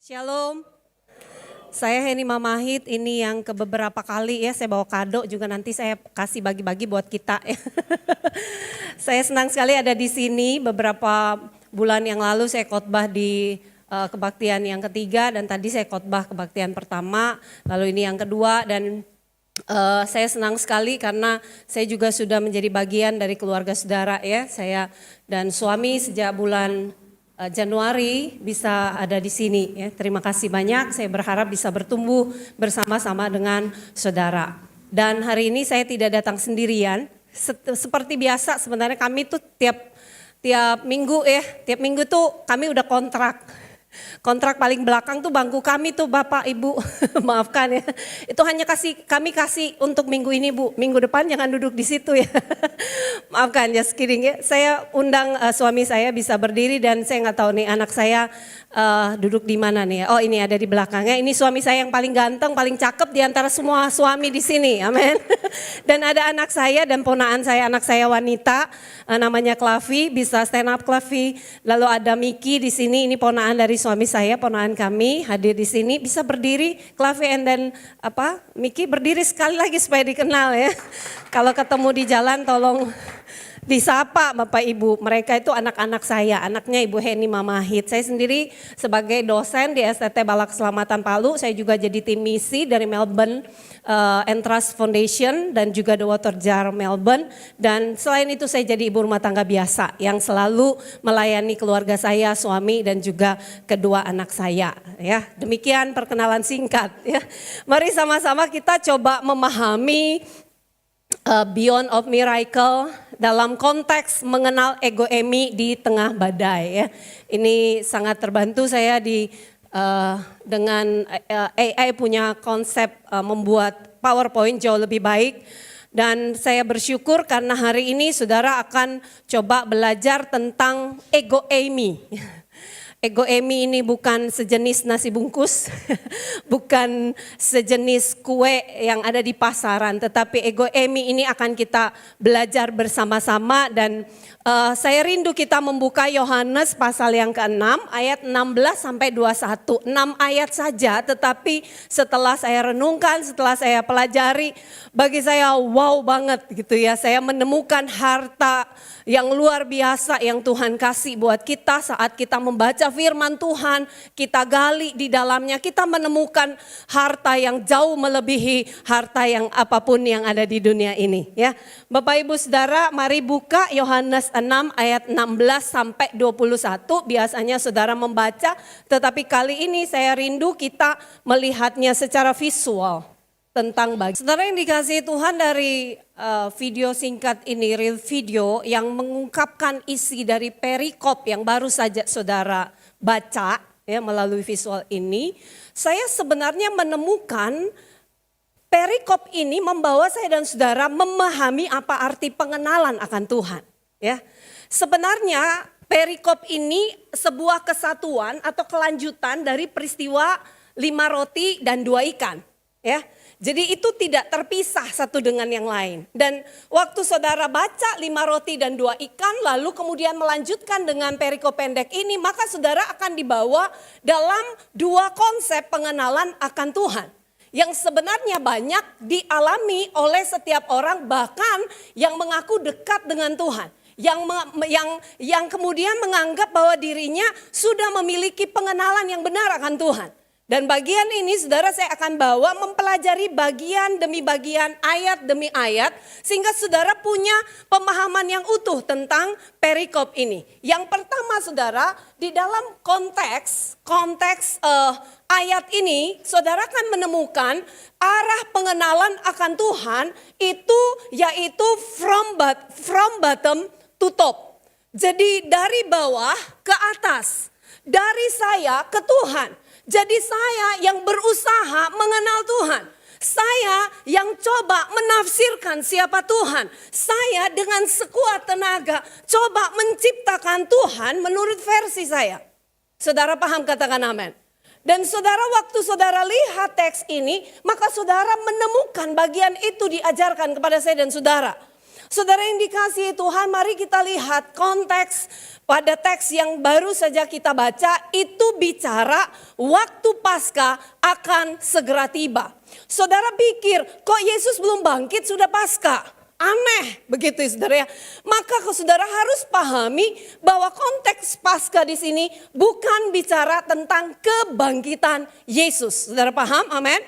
Shalom, saya Heni Mamahit, ini yang ke beberapa kali ya saya bawa kado juga nanti saya kasih bagi-bagi buat kita ya. Saya senang sekali ada di sini, beberapa bulan yang lalu saya khotbah di kebaktian yang ketiga dan tadi saya khotbah kebaktian pertama, lalu ini yang kedua dan saya senang sekali karena saya juga sudah menjadi bagian dari keluarga saudara ya, saya dan suami sejak bulan Januari bisa ada di sini ya. Terima kasih banyak. Saya berharap bisa bertumbuh bersama-sama dengan saudara. Dan hari ini saya tidak datang sendirian. Seperti biasa sebenarnya kami tuh tiap minggu ya, tiap minggu tuh kami udah kontrak. Kontrak paling belakang tuh bangku kami tuh Bapak Ibu, maafkan ya. Itu hanya kami kasih untuk minggu ini Bu, minggu depan jangan duduk di situ ya. Maafkan just kidding ya. Saya undang suami saya bisa berdiri dan saya nggak tahu nih anak saya duduk di mana nih. Oh ini ada di belakangnya. Ini suami saya yang paling ganteng, paling cakep di antara semua suami di sini. Amin. Dan ada anak saya dan ponaan saya, anak saya wanita namanya Klavi, bisa stand up Klavi. Lalu ada Miki di sini, ini ponaan dari suami saya, ponaan kami hadir di sini. Bisa berdiri Klavi and then Miki berdiri sekali lagi supaya dikenal ya. Kalau ketemu di jalan tolong disapa Bapak Ibu, mereka itu anak-anak saya, anaknya Ibu Heni Mamahit. Saya sendiri sebagai dosen di STT Balak Keselamatan Palu, saya juga jadi tim misi dari Melbourne Entrust Foundation dan juga The Water Jar Melbourne. Dan selain itu saya jadi ibu rumah tangga biasa yang selalu melayani keluarga saya, suami dan juga kedua anak saya. Ya, demikian perkenalan singkat. Ya, mari sama-sama kita coba memahami Beyond of Miracle dalam konteks mengenal ego Emi di tengah badai ya. Ini sangat terbantu saya dengan AI punya konsep membuat PowerPoint jauh lebih baik. Dan saya bersyukur karena hari ini saudara akan coba belajar tentang ego Emi. Ego Emi ini bukan sejenis nasi bungkus, bukan sejenis kue yang ada di pasaran, tetapi ego Emi ini akan kita belajar bersama-sama dan saya rindu kita membuka Yohanes pasal yang ke-6 ayat 16 sampai 21. 6 ayat saja, tetapi setelah saya renungkan, setelah saya pelajari, bagi saya wow banget gitu ya. Saya menemukan harta yang luar biasa yang Tuhan kasih buat kita saat kita membaca firman Tuhan, kita gali di dalamnya, kita menemukan harta yang jauh melebihi harta yang apapun yang ada di dunia ini ya. Bapak Ibu Saudara, mari buka Yohanes 6 ayat 16 sampai 21. Biasanya saudara membaca, tetapi kali ini saya rindu kita melihatnya secara visual tentang bagi. Saudara yang dikasihi Tuhan, dari video singkat ini, real video yang mengungkapkan isi dari perikop yang baru saja saudara baca ya melalui visual ini, saya sebenarnya menemukan perikop ini membawa saya dan saudara memahami apa arti pengenalan akan Tuhan ya. Sebenarnya perikop ini sebuah kesatuan atau kelanjutan dari peristiwa 5 roti dan 2 ikan ya. Jadi itu tidak terpisah satu dengan yang lain. Dan waktu saudara baca 5 roti dan 2 ikan lalu kemudian melanjutkan dengan perikop pendek ini, maka saudara akan dibawa dalam 2 konsep pengenalan akan Tuhan. Yang sebenarnya banyak dialami oleh setiap orang, bahkan yang mengaku dekat dengan Tuhan. Yang kemudian menganggap bahwa dirinya sudah memiliki pengenalan yang benar akan Tuhan. Dan bagian ini saudara saya akan bawa mempelajari bagian demi bagian, ayat demi ayat, sehingga saudara punya pemahaman yang utuh tentang perikop ini. Yang pertama saudara, di dalam konteks ayat ini, saudara akan menemukan arah pengenalan akan Tuhan itu yaitu from bottom to top. Jadi dari bawah ke atas, dari saya ke Tuhan. Jadi saya yang berusaha mengenal Tuhan. Saya yang coba menafsirkan siapa Tuhan. Saya dengan sekuat tenaga coba menciptakan Tuhan menurut versi saya. Saudara paham, katakan amin. Dan saudara, waktu saudara lihat teks ini, maka saudara menemukan bagian itu diajarkan kepada saya dan saudara. Saudara yang dikasihi Tuhan, mari kita lihat konteks pada teks yang baru saja kita baca, itu bicara waktu Paskah akan segera tiba. Saudara pikir, kok Yesus belum bangkit sudah Paskah? Aneh begitu ya saudara ya. Maka saudara harus pahami bahwa konteks Paskah di sini bukan bicara tentang kebangkitan Yesus. Saudara paham? Amin.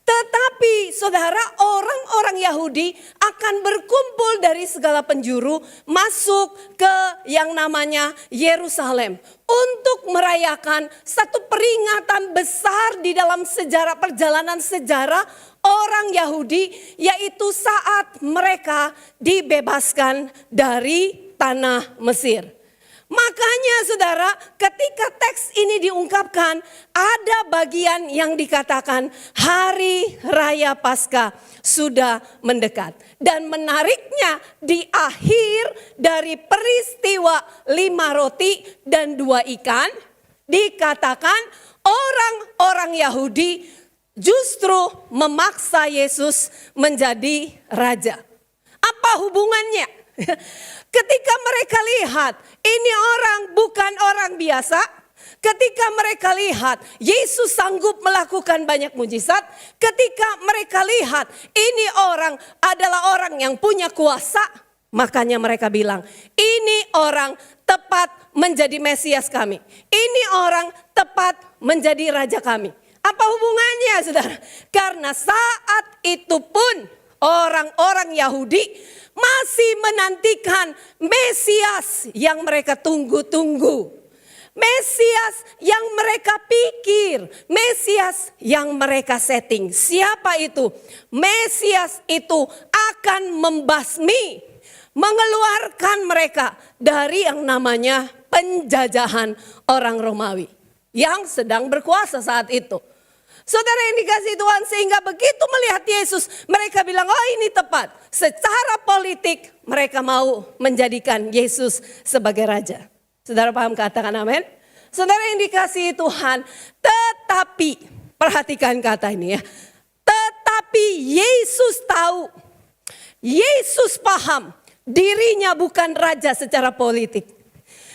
Tetapi saudara, orang-orang Yahudi akan berkumpul dari segala penjuru masuk ke yang namanya Yerusalem untuk merayakan satu peringatan besar di dalam sejarah, perjalanan sejarah orang Yahudi, yaitu saat mereka dibebaskan dari tanah Mesir. Makanya saudara, ketika teks ini diungkapkan, ada bagian yang dikatakan hari raya Paskah sudah mendekat. Dan menariknya, di akhir dari peristiwa 5 roti dan 2 ikan, dikatakan orang-orang Yahudi justru memaksa Yesus menjadi raja. Apa hubungannya? Ketika mereka lihat ini orang bukan orang biasa, ketika mereka lihat Yesus sanggup melakukan banyak mujizat, ketika mereka lihat ini orang adalah orang yang punya kuasa, makanya mereka bilang, ini orang tepat menjadi Mesias kami. Ini orang tepat menjadi raja kami. Apa hubungannya saudara? Karena saat itu pun orang-orang Yahudi masih menantikan Mesias yang mereka tunggu-tunggu. Mesias yang mereka pikir, Mesias yang mereka setting. Siapa itu? Mesias itu akan membasmi, mengeluarkan mereka dari yang namanya penjajahan orang Romawi yang sedang berkuasa saat itu. Saudara yang dikasihi Tuhan, sehingga begitu melihat Yesus, mereka bilang, oh ini tepat. Secara politik mereka mau menjadikan Yesus sebagai raja. Saudara paham, katakan amin. Saudara yang dikasihi Tuhan, tetapi, perhatikan kata ini ya. Tetapi Yesus tahu, Yesus paham dirinya bukan raja secara politik.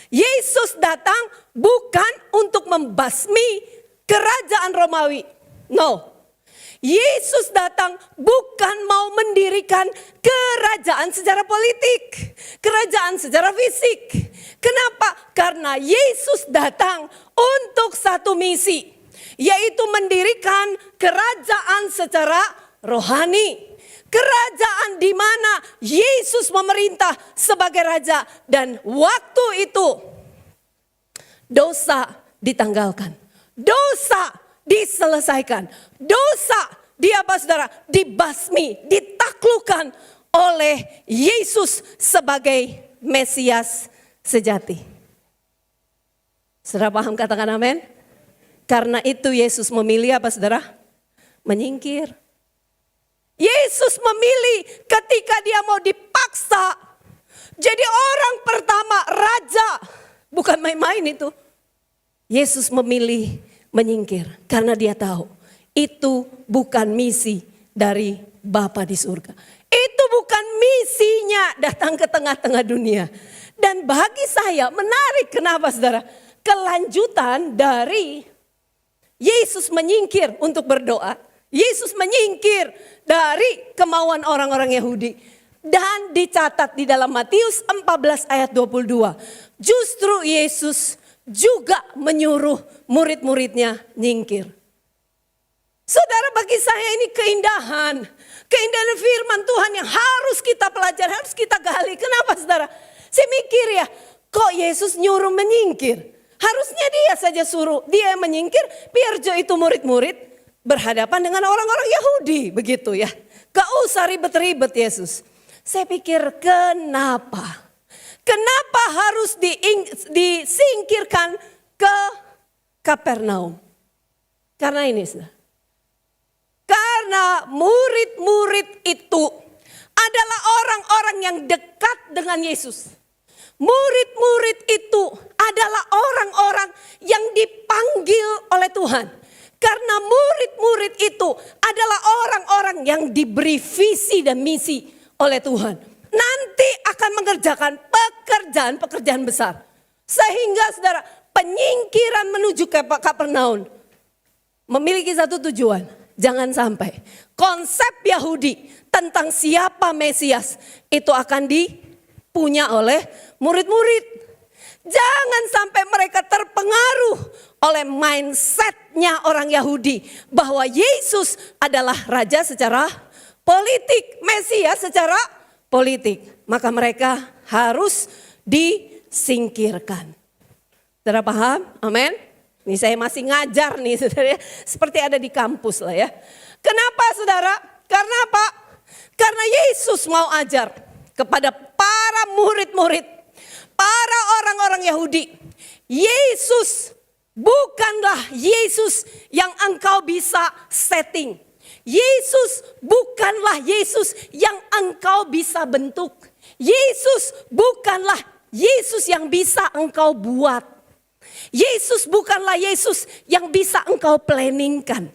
Yesus datang bukan untuk membasmi kerajaan Romawi. No, Yesus datang bukan mau mendirikan kerajaan secara politik, kerajaan secara fisik. Kenapa? Karena Yesus datang untuk satu misi, yaitu mendirikan kerajaan secara rohani. Kerajaan di mana Yesus memerintah sebagai raja, dan waktu itu dosa ditanggalkan, dosa diselesaikan, dosa saudara dibasmi, ditaklukkan oleh Yesus sebagai Mesias sejati. Saudara paham, katakan amin. Karena itu Yesus memilih apa saudara? Menyingkir. Yesus memilih ketika dia mau dipaksa jadi orang pertama raja. Bukan main-main itu. Yesus memilih menyingkir karena dia tahu itu bukan misi dari Bapa di surga. Itu bukan misinya datang ke tengah-tengah dunia. Dan bagi saya menarik, kenapa saudara? Kelanjutan dari Yesus menyingkir untuk berdoa. Yesus menyingkir dari kemauan orang-orang Yahudi. Dan dicatat di dalam Matius 14 ayat 22. Justru Yesus juga menyuruh murid-muridnya nyingkir. Saudara, bagi saya ini keindahan. Keindahan firman Tuhan yang harus kita pelajari, harus kita gali. Kenapa saudara? Saya mikir ya, kok Yesus nyuruh menyingkir? Harusnya dia saja suruh, dia yang menyingkir, biar itu murid-murid berhadapan dengan orang-orang Yahudi. Begitu ya. Gak usah ribet-ribet Yesus. Saya pikir kenapa? Kenapa harus disingkirkan ke Kapernaum? Karena ini saudara. Karena murid-murid itu adalah orang-orang yang dekat dengan Yesus. Murid-murid itu adalah orang-orang yang dipanggil oleh Tuhan. Karena murid-murid itu adalah orang-orang yang diberi visi dan misi oleh Tuhan. Nanti akan mengerjakan pekerjaan-pekerjaan besar. Sehingga saudara, penyingkiran menuju ke Kapernaum memiliki satu tujuan. Jangan sampai konsep Yahudi tentang siapa Mesias itu akan dipunya oleh murid-murid. Jangan sampai mereka terpengaruh oleh mindsetnya orang Yahudi bahwa Yesus adalah raja secara politik, Mesias secara politik. Maka mereka harus disingkirkan. Saudara paham? Amin. Ini saya masih ngajar nih saudara, seperti ada di kampus lah ya. Kenapa saudara? Karena apa? Karena Yesus mau ajar kepada para murid-murid, para orang-orang Yahudi. Yesus bukanlah Yesus yang engkau bisa setting. Yesus bukanlah Yesus yang engkau bisa bentuk. Yesus bukanlah Yesus yang bisa engkau buat. Yesus bukanlah Yesus yang bisa engkau planningkan.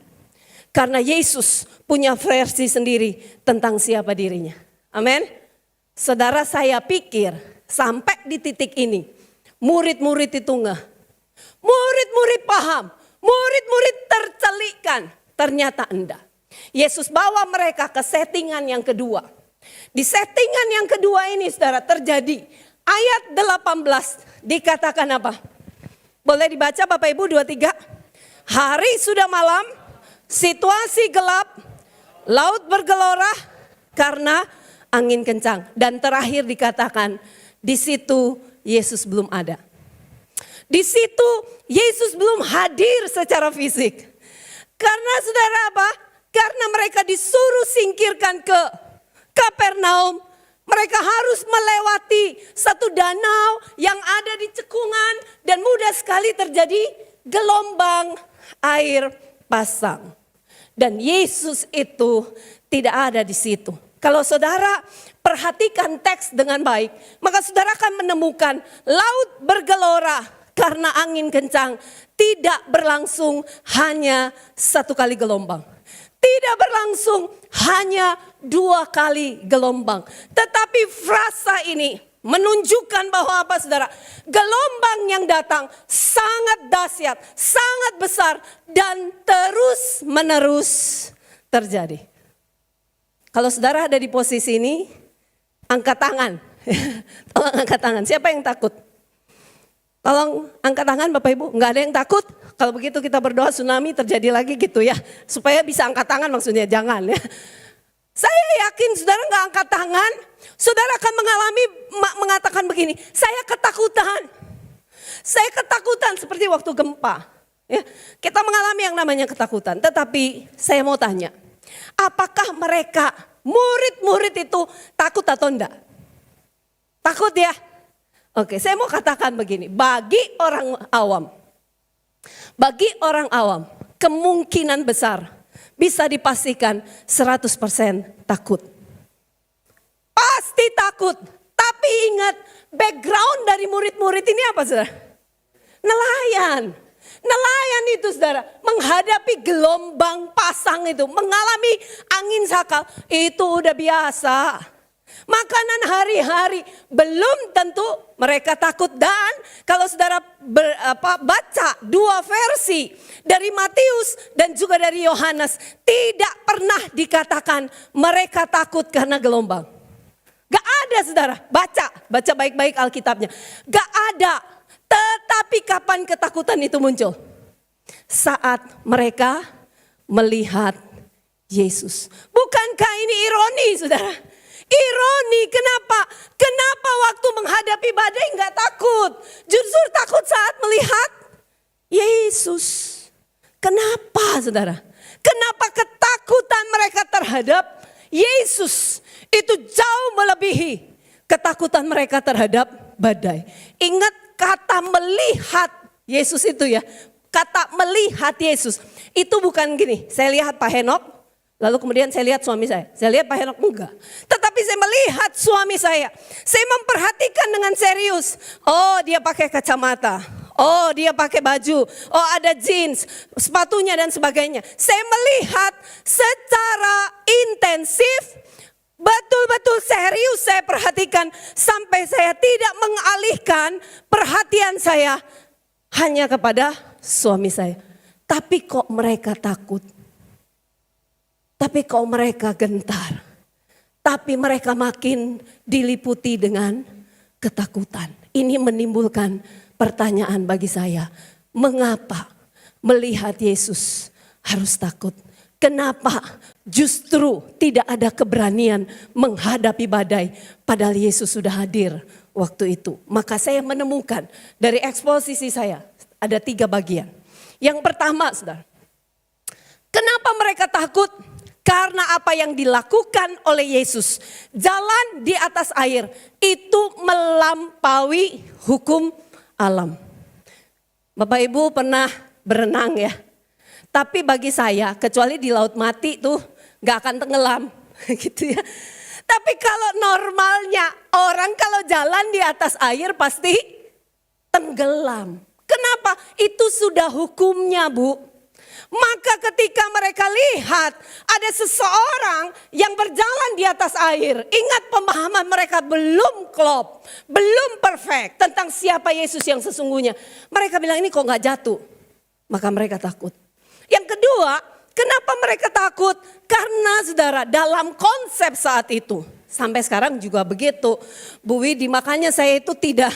Karena Yesus punya versi sendiri tentang siapa dirinya. Amin. Saudara, saya pikir sampai di titik ini murid-murid itu enggak. Murid-murid paham, murid-murid tercelikkan. Ternyata enggak. Yesus bawa mereka ke settingan yang kedua. Di settingan yang kedua ini saudara terjadi ayat 18 dikatakan apa? Boleh dibaca Bapak Ibu 23. Hari sudah malam, situasi gelap, laut bergelora karena angin kencang. Dan terakhir dikatakan di situ Yesus belum ada. Di situ Yesus belum hadir secara fisik. Karena saudara apa? Karena mereka disuruh singkirkan ke Kapernaum. Mereka harus melewati satu danau yang ada di cekungan dan mudah sekali terjadi gelombang air pasang. Dan Yesus itu tidak ada di situ. Kalau saudara perhatikan teks dengan baik, maka saudara akan menemukan laut bergelora karena angin kencang, tidak berlangsung hanya satu kali gelombang. Tidak berlangsung hanya 2 kali gelombang. Tetapi frasa ini menunjukkan bahwa apa saudara? Gelombang yang datang sangat dahsyat, sangat besar dan terus menerus terjadi. Kalau saudara ada di posisi ini, angkat tangan. Tolong angkat tangan. Siapa yang takut? Tolong angkat tangan Bapak Ibu. Enggak ada yang takut? Kalau begitu kita berdoa tsunami terjadi lagi gitu ya. Supaya bisa angkat tangan maksudnya, jangan ya. Saya yakin saudara enggak angkat tangan, saudara akan mengatakan begini, saya ketakutan. Saya ketakutan seperti waktu gempa. Ya, kita mengalami yang namanya ketakutan. Tetapi saya mau tanya, apakah mereka murid-murid itu takut atau enggak? Takut ya? Oke, saya mau katakan begini, bagi orang awam, kemungkinan besar bisa dipastikan 100% takut. Pasti takut, tapi ingat background dari murid-murid ini apa saudara? Nelayan. Nelayan itu saudara, menghadapi gelombang pasang itu, mengalami angin sakal, itu udah biasa. Makanan hari-hari belum tentu mereka takut. Dan kalau saudara baca 2 versi dari Matius dan juga dari Yohanes, tidak pernah dikatakan mereka takut karena gelombang. Gak ada saudara, baca baik-baik Alkitabnya. Gak ada, tetapi kapan ketakutan itu muncul? Saat mereka melihat Yesus. Bukankah ini ironi saudara? Ironi, kenapa? Kenapa waktu menghadapi badai enggak takut? Justru takut saat melihat Yesus. Kenapa saudara? Kenapa ketakutan mereka terhadap Yesus itu jauh melebihi ketakutan mereka terhadap badai? Ingat kata melihat Yesus itu ya. Kata melihat Yesus itu bukan gini, saya lihat Pak Henok, lalu kemudian saya lihat suami saya. Saya lihat Pak Henok enggak. Tetapi saya melihat suami saya. Saya memperhatikan dengan serius. Oh, dia pakai kacamata. Oh, dia pakai baju. Oh, ada jeans, sepatunya dan sebagainya. Saya melihat secara intensif Betul-betul serius saya perhatikan sampai saya tidak mengalihkan perhatian saya hanya kepada suami saya. Tapi kok mereka takut? Tapi kok mereka gentar? Tapi mereka makin diliputi dengan ketakutan. Ini menimbulkan pertanyaan bagi saya. Mengapa melihat Yesus harus takut? Kenapa justru tidak ada keberanian menghadapi badai padahal Yesus sudah hadir waktu itu? Maka saya menemukan dari eksposisi saya ada 3 bagian. Yang pertama, saudara, kenapa mereka takut? Karena apa yang dilakukan oleh Yesus, jalan di atas air, itu melampaui hukum alam. Bapak Ibu pernah berenang ya? Tapi bagi saya, kecuali di laut mati tuh gak akan tenggelam gitu ya. Tapi kalau normalnya orang kalau jalan di atas air pasti tenggelam. Kenapa? Itu sudah hukumnya, Bu. Maka ketika mereka lihat ada seseorang yang berjalan di atas air, ingat pemahaman mereka belum klop, belum perfect tentang siapa Yesus yang sesungguhnya. Mereka bilang ini kok gak jatuh, maka mereka takut. Yang kedua, kenapa mereka takut? Karena saudara dalam konsep saat itu, sampai sekarang juga begitu, Bu Widi, makanya saya itu tidak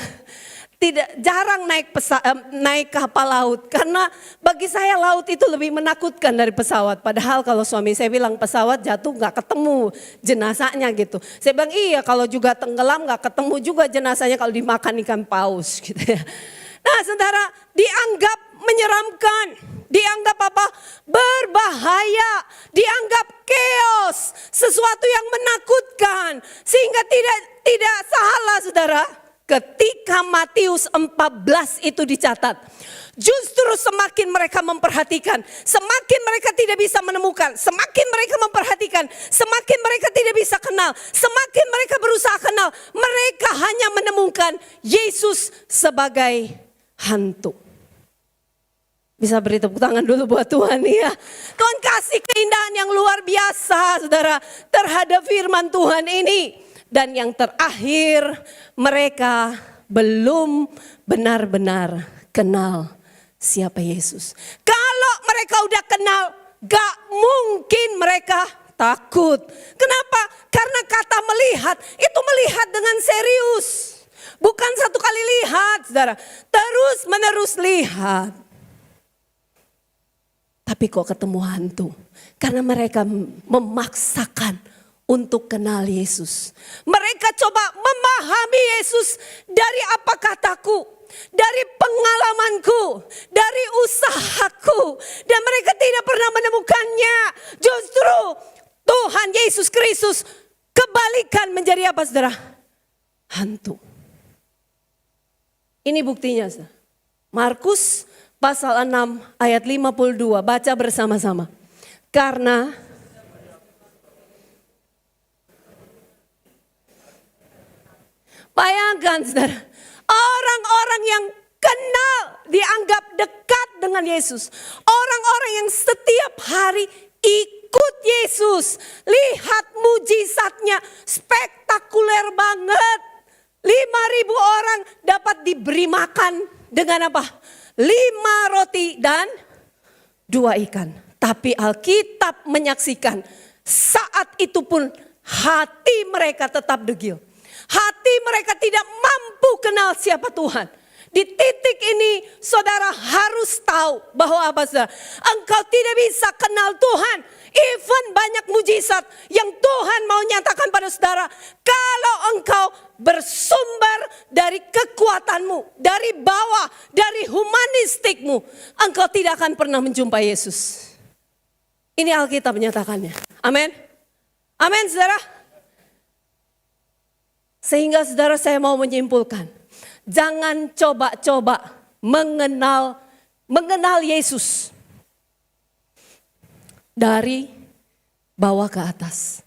jarang naik kapal laut karena bagi saya laut itu lebih menakutkan dari pesawat. Padahal kalau suami saya bilang pesawat jatuh nggak ketemu jenazahnya gitu. Saya bilang iya kalau juga tenggelam nggak ketemu juga jenazahnya kalau dimakan ikan paus gitu ya. Nah saudara dianggap menyeramkan, dianggap apa? Berbahaya, dianggap chaos, sesuatu yang menakutkan sehingga tidak salah saudara. Ketika Matius 14 itu dicatat, justru semakin mereka memperhatikan, semakin mereka tidak bisa menemukan, semakin mereka memperhatikan, semakin mereka tidak bisa kenal, semakin mereka berusaha kenal, mereka hanya menemukan Yesus sebagai hantu. Bisa beri tepuk tangan dulu buat Tuhan ya. Tuhan kasih keindahan yang luar biasa saudara terhadap firman Tuhan ini. Dan yang terakhir, mereka belum benar-benar kenal siapa Yesus. Kalau mereka udah kenal, gak mungkin mereka takut. Kenapa? Karena kata melihat, itu melihat dengan serius. Bukan satu kali lihat, saudara. Terus menerus lihat. Tapi kok ketemu hantu? Karena mereka memaksakan untuk kenal Yesus. Mereka coba memahami Yesus dari apa kataku, dari pengalamanku, dari usahaku. Dan mereka tidak pernah menemukannya. Justru Tuhan Yesus Kristus kebalikan menjadi apa saudara? Hantu. Ini buktinya saudara. Markus pasal 6 ayat 52. Baca bersama-sama. Karena bayangkan saudara, orang-orang yang kenal dianggap dekat dengan Yesus. Orang-orang yang setiap hari ikut Yesus. Lihat mujizatnya spektakuler banget. 5.000 orang dapat diberi makan dengan apa? 5 roti dan 2 ikan. Tapi Alkitab menyaksikan saat itu pun hati mereka tetap degil. Hati mereka tidak mampu kenal siapa Tuhan. Di titik ini saudara harus tahu bahwa apa saudara? Engkau tidak bisa kenal Tuhan. Even banyak mujizat yang Tuhan mau nyatakan pada saudara. Kalau engkau bersumber dari kekuatanmu, dari bawah, dari humanistikmu, engkau tidak akan pernah menjumpai Yesus. Ini Alkitab menyatakannya. Amin. Amin saudara. Sehingga saudara saya mau menyimpulkan, jangan coba-coba mengenal Yesus dari bawah ke atas.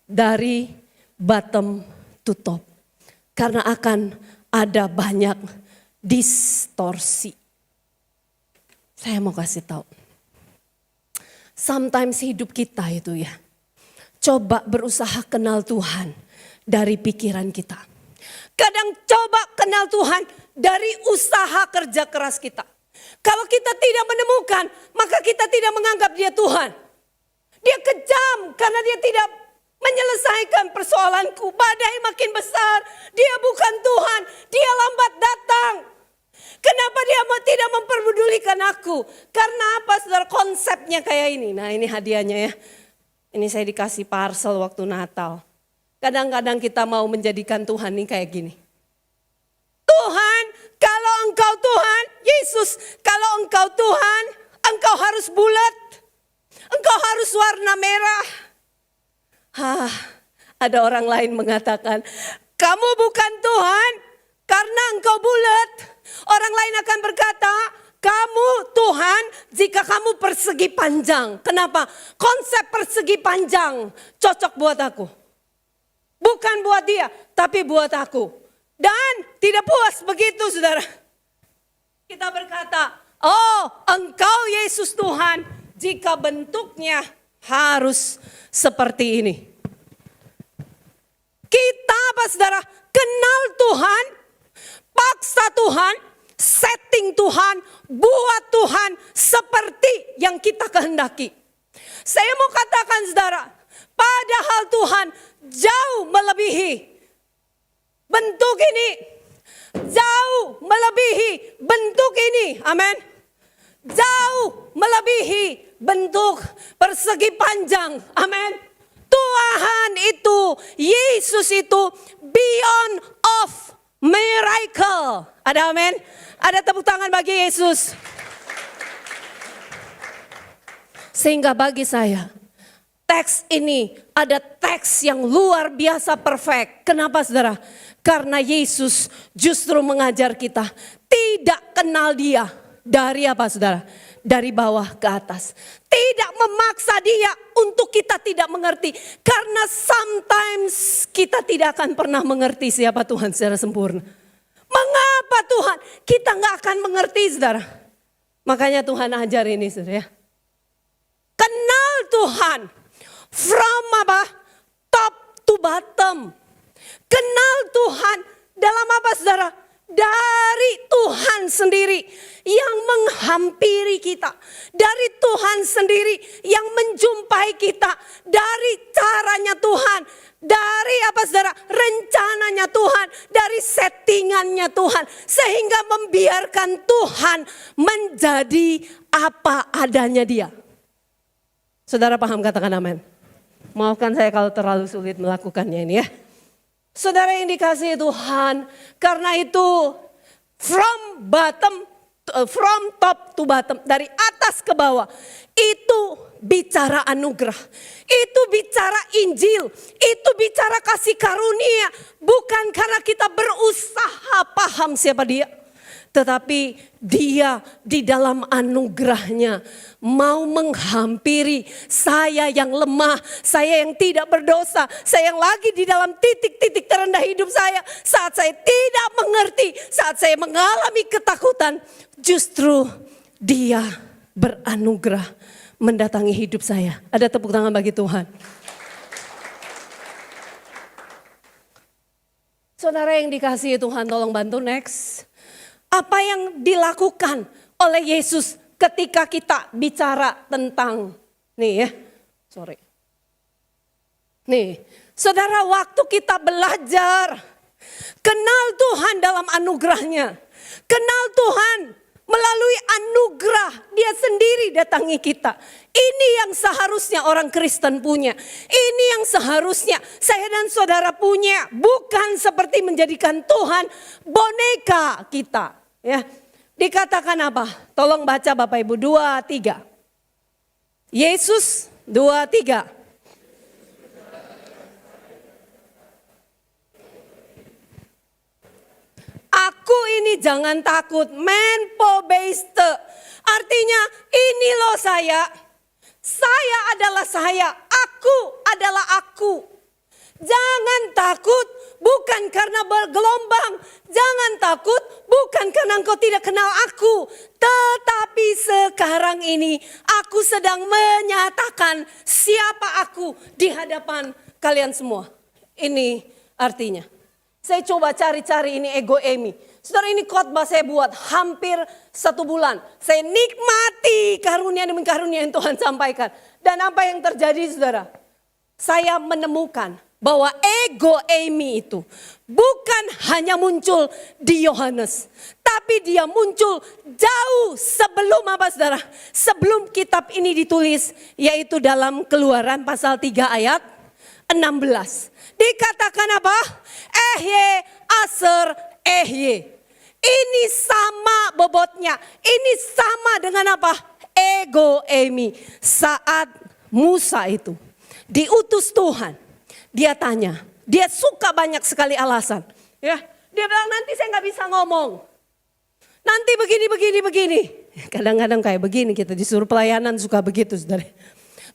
Dari bottom to top. Karena akan ada banyak distorsi. Saya mau kasih tahu. Sometimes hidup kita itu ya, coba berusaha kenal Tuhan dari pikiran kita. Kadang coba kenal Tuhan dari usaha kerja keras kita. Kalau kita tidak menemukan, maka kita tidak menganggap dia Tuhan. Dia kejam karena dia tidak menyelesaikan persoalanku. Badai makin besar, dia bukan Tuhan, dia lambat datang. Kenapa dia tidak memperdulikan aku? Karena apa saudara? Konsepnya kayak ini. Nah ini hadiahnya ya. Ini saya dikasih parcel waktu Natal. Kadang-kadang kita mau menjadikan Tuhan ini kayak gini. Tuhan, kalau engkau Tuhan, Yesus, kalau engkau Tuhan, engkau harus bulat. Engkau harus warna merah. Ada orang lain mengatakan, kamu bukan Tuhan karena engkau bulat. Orang lain akan berkata, kamu Tuhan jika kamu persegi panjang. Kenapa? Konsep persegi panjang cocok buat aku. Bukan buat dia, tapi buat aku. Dan tidak puas begitu saudara. Kita berkata, oh engkau Yesus Tuhan jika bentuknya harus seperti ini. Kita apa saudara? Kenal Tuhan, paksa Tuhan, setting Tuhan, buat Tuhan seperti yang kita kehendaki. Saya mau katakan saudara, padahal Tuhan jauh melebihi bentuk ini. Jauh melebihi bentuk ini. Amin. Jauh melebihi bentuk persegi panjang. Amin. Tuhan itu, Yesus itu beyond of miracle. Ada amin? Ada tepuk tangan bagi Yesus. Sehingga bagi saya, teks ini ada teks yang luar biasa perfect. Kenapa saudara? Karena Yesus justru mengajar kita tidak kenal dia dari apa saudara? Dari bawah ke atas. Tidak memaksa dia untuk kita tidak mengerti. Karena sometimes kita tidak akan pernah mengerti siapa Tuhan secara sempurna. Mengapa Tuhan? Kita nggak akan mengerti saudara. Makanya Tuhan ajar ini saudara ya. Kenal Tuhan. From apa? Top to bottom. Kenal Tuhan dalam apa saudara? Dari Tuhan sendiri yang menghampiri kita. Dari Tuhan sendiri yang menjumpai kita. Dari caranya Tuhan. Dari apa saudara? Rencananya Tuhan. Dari settingannya Tuhan. Sehingga membiarkan Tuhan menjadi apa adanya dia. Saudara paham katakan amin. Maafkan saya kalau terlalu sulit melakukannya ini ya. Saudara yang dikasihi Tuhan, karena itu from top to bottom, dari atas ke bawah, itu bicara anugerah, itu bicara Injil, itu bicara kasih karunia, bukan karena kita berusaha paham siapa dia. Tetapi dia di dalam anugerahnya mau menghampiri saya yang lemah, saya yang tidak berdosa, saya yang lagi di dalam titik-titik terendah hidup saya. Saat saya tidak mengerti, saat saya mengalami ketakutan, justru dia beranugerah mendatangi hidup saya. Ada tepuk tangan bagi Tuhan. Saudara yang dikasihi Tuhan, tolong bantu next. Apa yang dilakukan oleh Yesus ketika kita bicara tentang, nih ya, sorry. Nih, saudara waktu kita belajar, kenal Tuhan dalam anugerahnya. Kenal Tuhan melalui anugerah, dia sendiri datangi kita. Ini yang seharusnya orang Kristen punya. Ini yang seharusnya saya dan saudara punya. Bukan seperti menjadikan Tuhan boneka kita. Ya, dikatakan apa? Tolong baca Bapak Ibu 2:3. Yesus 2:3. Aku ini jangan takut, menpo beiste. Artinya ini loh saya adalah saya, aku adalah aku. Jangan takut bukan karena bergelombang, jangan takut bukan karena engkau tidak kenal aku. Tetapi sekarang ini aku Aku sedang menyatakan siapa aku di hadapan kalian semua. Ini artinya. Saya coba cari-cari ini ego Emi. Saudara, ini khotbah saya buat hampir 1 bulan. Saya nikmati karunia demi karunia yang Tuhan sampaikan. Dan apa yang terjadi, saudara? Saya menemukan bahwa ego Emi itu bukan hanya muncul di Yohanes, tapi dia muncul jauh sebelum apa, saudara? Sebelum kitab ini ditulis, yaitu dalam Keluaran pasal 3 ayat 16. Dikatakan apa? Ehye, Aser, Ehye. Ini sama bobotnya. Ini sama dengan apa? Ego Emi. Saat Musa itu diutus Tuhan, dia tanya, dia suka banyak sekali alasan. Ya, dia bilang nanti saya nggak bisa ngomong. Nanti begini. Kadang-kadang kayak begini kita disuruh pelayanan suka begitu, saudara.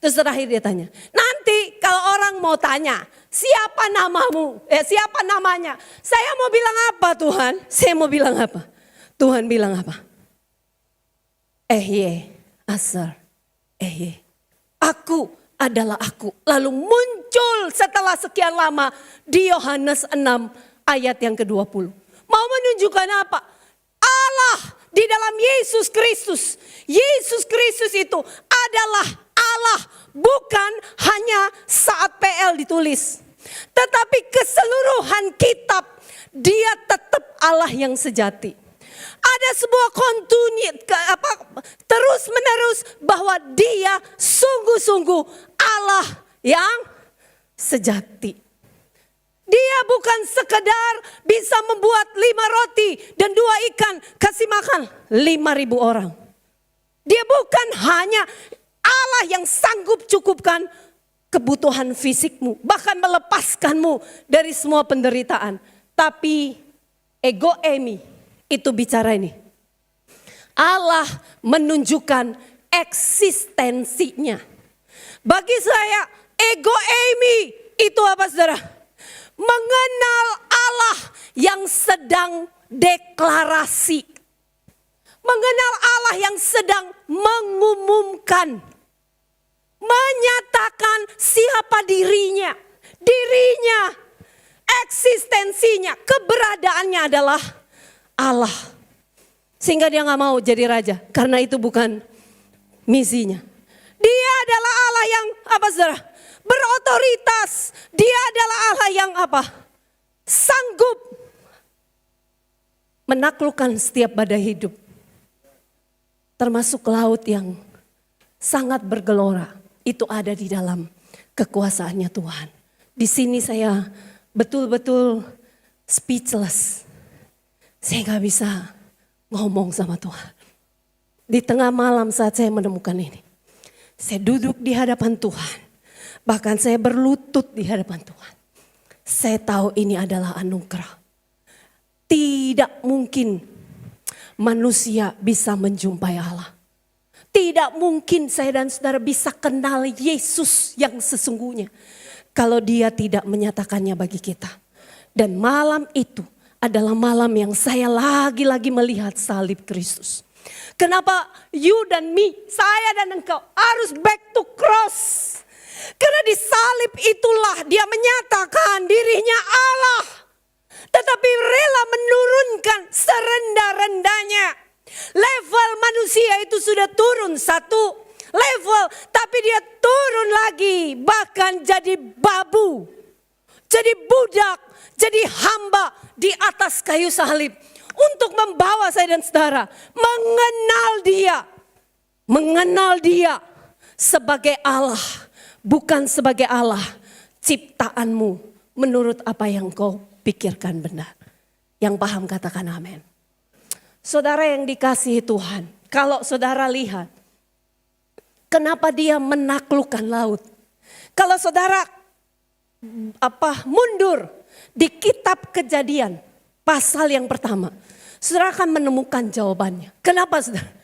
Terus terakhir dia tanya, nanti kalau orang mau tanya, siapa namamu? Siapa namanya? Saya mau bilang apa Tuhan? Saya mau bilang apa? Tuhan bilang apa? Ehye, Aser, Ehye. Aku adalah aku. Lalu muncul setelah sekian lama di Yohanes 6 ayat yang ke-20. Mau menunjukkan apa? Allah di dalam Yesus Kristus. Yesus Kristus itu adalah Allah, bukan hanya saat PL ditulis. Tetapi keseluruhan kitab, dia tetap Allah yang sejati. Ada sebuah terus menerus bahwa dia sungguh-sungguh Allah yang sejati. Dia bukan sekedar bisa membuat 5 roti dan 2 ikan kasih makan 5.000 orang. Dia bukan hanya Allah yang sanggup cukupkan kebutuhan fisikmu, bahkan melepaskanmu dari semua penderitaan. Tapi ego Emi itu bicara ini. Allah menunjukkan eksistensinya. Bagi saya ego Emi itu apa, saudara? Mengenal Allah yang sedang deklarasi. Mengenal Allah yang sedang mengumumkan. Menyatakan siapa dirinya. Dirinya, eksistensinya, keberadaannya adalah Allah. Sehingga dia gak mau jadi raja. Karena itu bukan misinya. Dia adalah Allah yang apa, saudara? Berotoritas. Dia adalah Allah yang apa? Sanggup menaklukkan setiap badai hidup. Termasuk laut yang sangat bergelora. Itu ada di dalam kekuasaannya Tuhan. Di sini saya betul-betul speechless. Saya gak bisa ngomong sama Tuhan. Di tengah malam saat saya menemukan ini. Saya duduk di hadapan Tuhan. Bahkan saya berlutut di hadapan Tuhan. Saya tahu ini adalah anugerah. Tidak mungkin manusia bisa menjumpai Allah. Tidak mungkin saya dan saudara bisa kenal Yesus yang sesungguhnya. Kalau dia tidak menyatakannya bagi kita. Dan malam itu adalah malam yang saya lagi-lagi melihat salib Kristus. Kenapa you dan me, saya dan engkau harus back to cross. Karena di salib itulah dia menyatakan dirinya Allah. Tetapi rela menurunkan serendah-rendahnya. Level manusia itu sudah turun 1 level. Tapi dia turun lagi. Bahkan jadi babu. Jadi budak. Jadi hamba di atas kayu salib. Untuk membawa saya dan saudara. Mengenal dia sebagai Allah. Bukan sebagai Allah ciptaanmu menurut apa yang kau pikirkan benar. Yang paham katakan amin. Saudara yang dikasihi Tuhan, kalau saudara lihat kenapa dia menaklukkan laut. Kalau saudara mundur di kitab Kejadian pasal yang pertama, saudara akan menemukan jawabannya. Kenapa, saudara?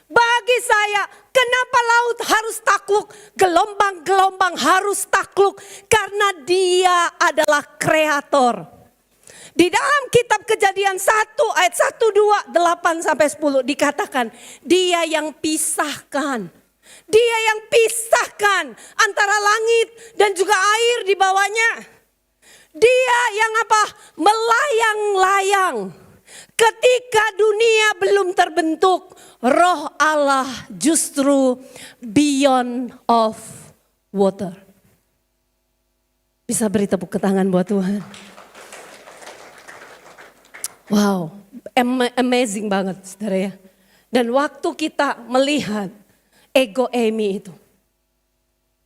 Bagi saya, kenapa laut harus takluk? Gelombang-gelombang harus takluk karena dia adalah kreator. Di dalam kitab Kejadian 1 ayat 1, 2, 8 sampai 10 dikatakan dia yang pisahkan. Dia yang pisahkan antara langit dan juga air di bawahnya. Dia yang apa? Melayang-layang. Ketika dunia belum terbentuk, Roh Allah justru beyond of water. Bisa beri tepuk tangan buat Tuhan. Wow, amazing banget saudara ya. Dan waktu kita melihat ego Emi itu,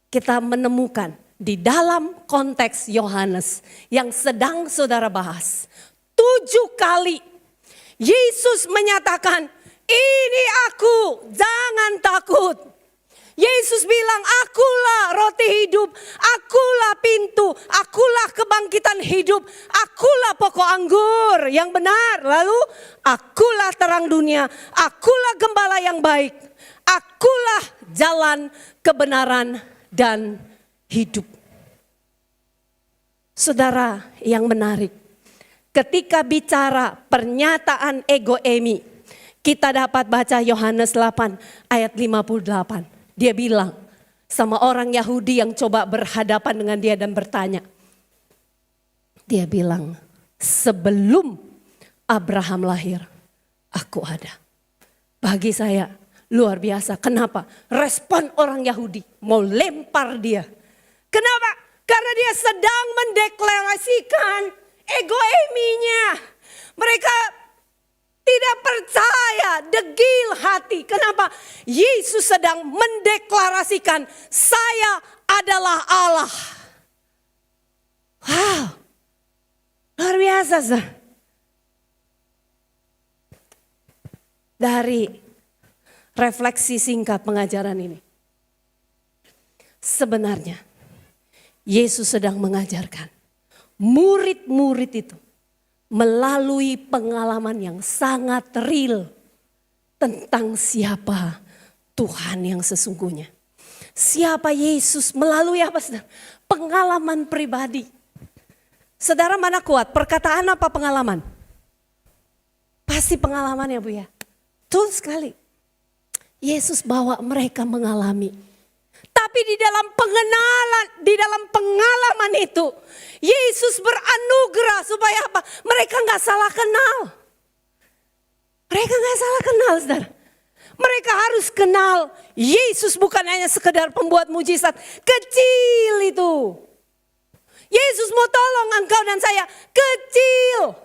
kita menemukan di dalam konteks Yohanes yang sedang saudara bahas. 7 kali Yesus menyatakan, ini aku, jangan takut. Yesus bilang, akulah roti hidup, akulah pintu, akulah kebangkitan hidup, akulah pokok anggur yang benar. Lalu, akulah terang dunia, akulah gembala yang baik, akulah jalan kebenaran dan hidup. Saudara yang menarik, ketika bicara pernyataan ego Emi, kita dapat baca Yohanes 8 ayat 58. Dia bilang sama orang Yahudi yang coba berhadapan dengan dia dan bertanya. Dia bilang, sebelum Abraham lahir, aku ada. Bagi saya luar biasa. Kenapa? Respon orang Yahudi mau lempar dia. Kenapa? Karena dia sedang mendeklarasikan ego Eminya. Mereka tidak percaya, degil hati. Kenapa? Yesus sedang mendeklarasikan, saya adalah Allah. Wow, luar biasa. Dari refleksi singkat pengajaran ini, sebenarnya Yesus sedang mengajarkan murid-murid itu melalui pengalaman yang sangat real tentang siapa Tuhan yang sesungguhnya. Siapa Yesus melalui apa saudara? Pengalaman pribadi. Saudara mana kuat? Perkataan apa pengalaman? Pasti pengalaman ya Bu ya. Betul sekali. Yesus bawa mereka mengalami. Tapi di dalam pengenalan, di dalam pengalaman itu, Yesus beranugerah supaya apa? Mereka nggak salah kenal. Mereka nggak salah kenal, saudara. Mereka harus kenal Yesus bukan hanya sekedar pembuat mujizat kecil itu. Yesus mau tolong engkau dan saya kecil.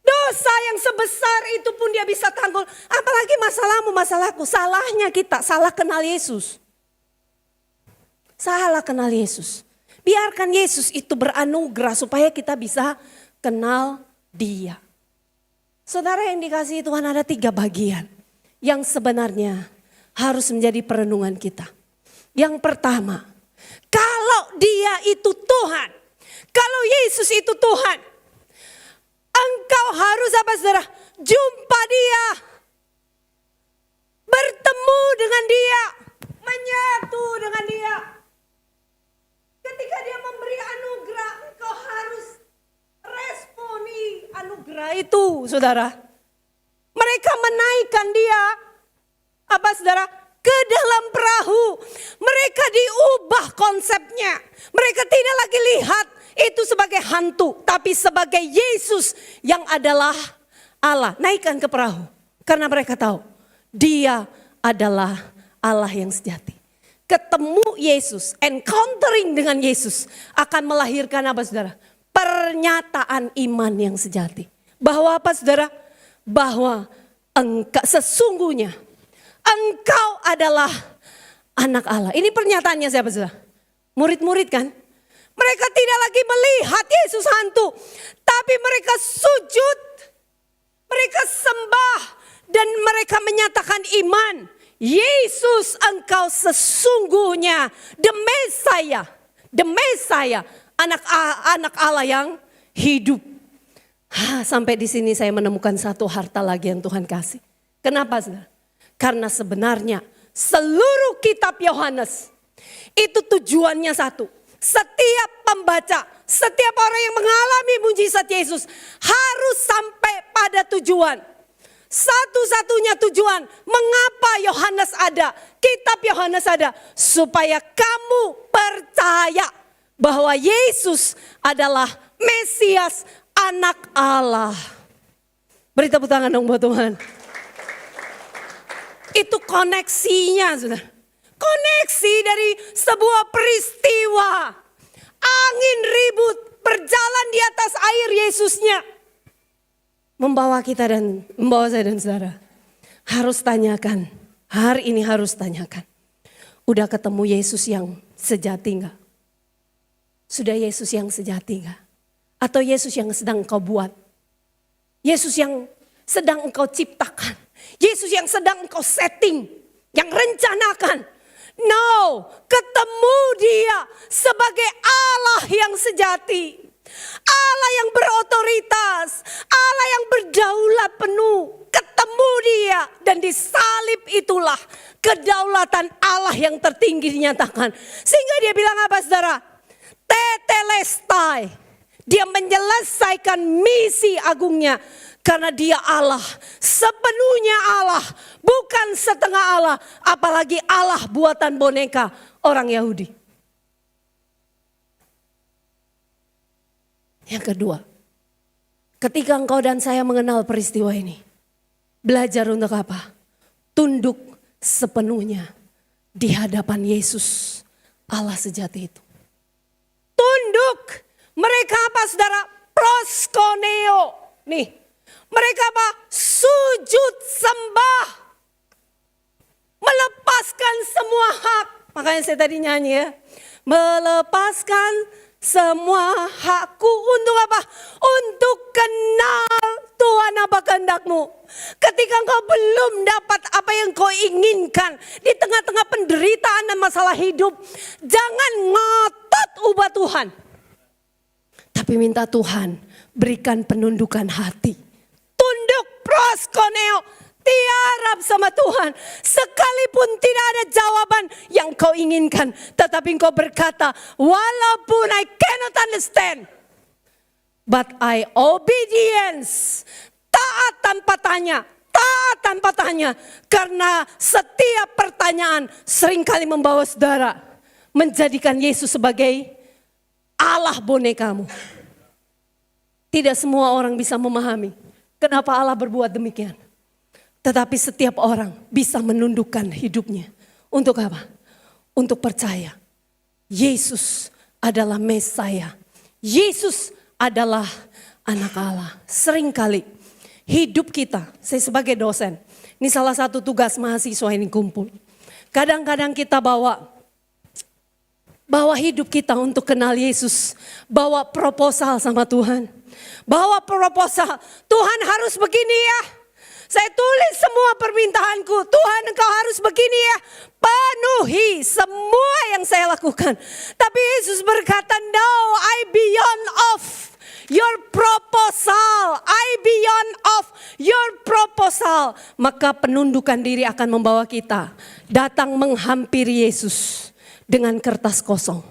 Dosa yang sebesar itu pun dia bisa tanggul. Apalagi masalahmu, masalahku. Salahnya kita, salah kenal Yesus. Salah kenal Yesus. Biarkan Yesus itu beranugerah supaya kita bisa kenal dia. Saudara yang dikasihi Tuhan, ada 3 bagian yang sebenarnya harus menjadi perenungan kita. Yang pertama, kalau dia itu Tuhan, kalau Yesus itu Tuhan, engkau harus apa saudara? Jumpa dia, bertemu dengan dia, menyatu dengan dia. Ketika dia memberi anugerah, engkau harus responi anugerah itu, saudara. Mereka menaikkan dia, apa saudara? Ke dalam perahu. Mereka diubah konsepnya. Mereka tidak lagi lihat itu sebagai hantu, tapi sebagai Yesus yang adalah Allah. Naikkan ke perahu. Karena mereka tahu, dia adalah Allah yang sejati. Ketemu Yesus, encountering dengan Yesus akan melahirkan apa saudara? Pernyataan iman yang sejati. Bahwa apa saudara? Bahwa engkau sesungguhnya engkau adalah anak Allah. Ini pernyataannya siapa saudara? Murid-murid kan? Mereka tidak lagi melihat Yesus hantu. Tapi mereka sujud. Mereka sembah. Dan mereka menyatakan iman. Yesus engkau sesungguhnya the Messiah, anak Allah yang hidup. Sampai di sini saya menemukan satu harta lagi yang Tuhan kasih. Kenapa saudara? Karena sebenarnya seluruh kitab Yohanes itu tujuannya satu. Setiap pembaca, setiap orang yang mengalami mujizat Yesus harus sampai pada tujuan. Satu-satunya tujuan mengapa Yohanes ada, kitab Yohanes ada, supaya kamu percaya bahwa Yesus adalah Mesias, anak Allah. Beri tepuk tangan dong buat Tuhan. Itu koneksinya, saudara. Koneksi dari sebuah peristiwa. Angin ribut, berjalan di atas air Yesusnya. Membawa kita dan membawa saya dan saudara. Harus tanyakan, hari ini harus tanyakan. Udah ketemu Yesus yang sejati enggak? Sudah Yesus yang sejati enggak? Atau Yesus yang sedang engkau buat? Yesus yang sedang engkau ciptakan? Yesus yang sedang engkau setting? Yang rencanakan? No, ketemu dia sebagai Allah yang sejati. Allah yang berotoritas, Allah yang berdaulat penuh, ketemu dia dan di salib itulah kedaulatan Allah yang tertinggi dinyatakan. Sehingga dia bilang apa saudara? Tetelestai, dia menyelesaikan misi agungnya karena dia Allah, sepenuhnya Allah, bukan setengah Allah, apalagi Allah buatan boneka orang Yahudi. Yang kedua, ketika engkau dan saya mengenal peristiwa ini, belajar untuk apa? Tunduk sepenuhnya di hadapan Yesus, Allah sejati itu. Tunduk, mereka apa saudara? Proskoneo. Nih, mereka apa? Sujud sembah. Melepaskan semua hak. Makanya saya tadi nyanyi ya. Melepaskan semua hakku untuk apa? Untuk kenal Tuhan apa kehendakmu. Ketika engkau belum dapat apa yang kau inginkan di tengah-tengah penderitaan dan masalah hidup, jangan ngotot ubah Tuhan. Tapi minta Tuhan berikan penundukan hati. Tunduk proskoneo. Tiarap sama Tuhan. Sekalipun tidak ada jawaban yang kau inginkan. Tetapi kau berkata, walaupun I cannot understand. But I obedience. Taat tanpa tanya. Taat tanpa tanya. Karena setiap pertanyaan seringkali membawa saudara. Menjadikan Yesus sebagai Allah bonekamu. Tidak semua orang bisa memahami. Kenapa Allah berbuat demikian. Tetapi setiap orang bisa menundukkan hidupnya. Untuk apa? Untuk percaya. Yesus adalah Mesaya. Yesus adalah anak Allah. Seringkali hidup kita, saya sebagai dosen. Ini salah satu tugas mahasiswa ini kumpul. Kadang-kadang kita bawa hidup kita untuk kenal Yesus. Bawa proposal sama Tuhan. Bawa proposal, Tuhan harus begini ya. Saya tulis semua permintaanku. Tuhan engkau harus begini ya. Penuhi semua yang saya lakukan. Tapi Yesus berkata, no, I beyond of your proposal. I beyond of your proposal. Maka penundukan diri akan membawa kita datang menghampiri Yesus dengan kertas kosong.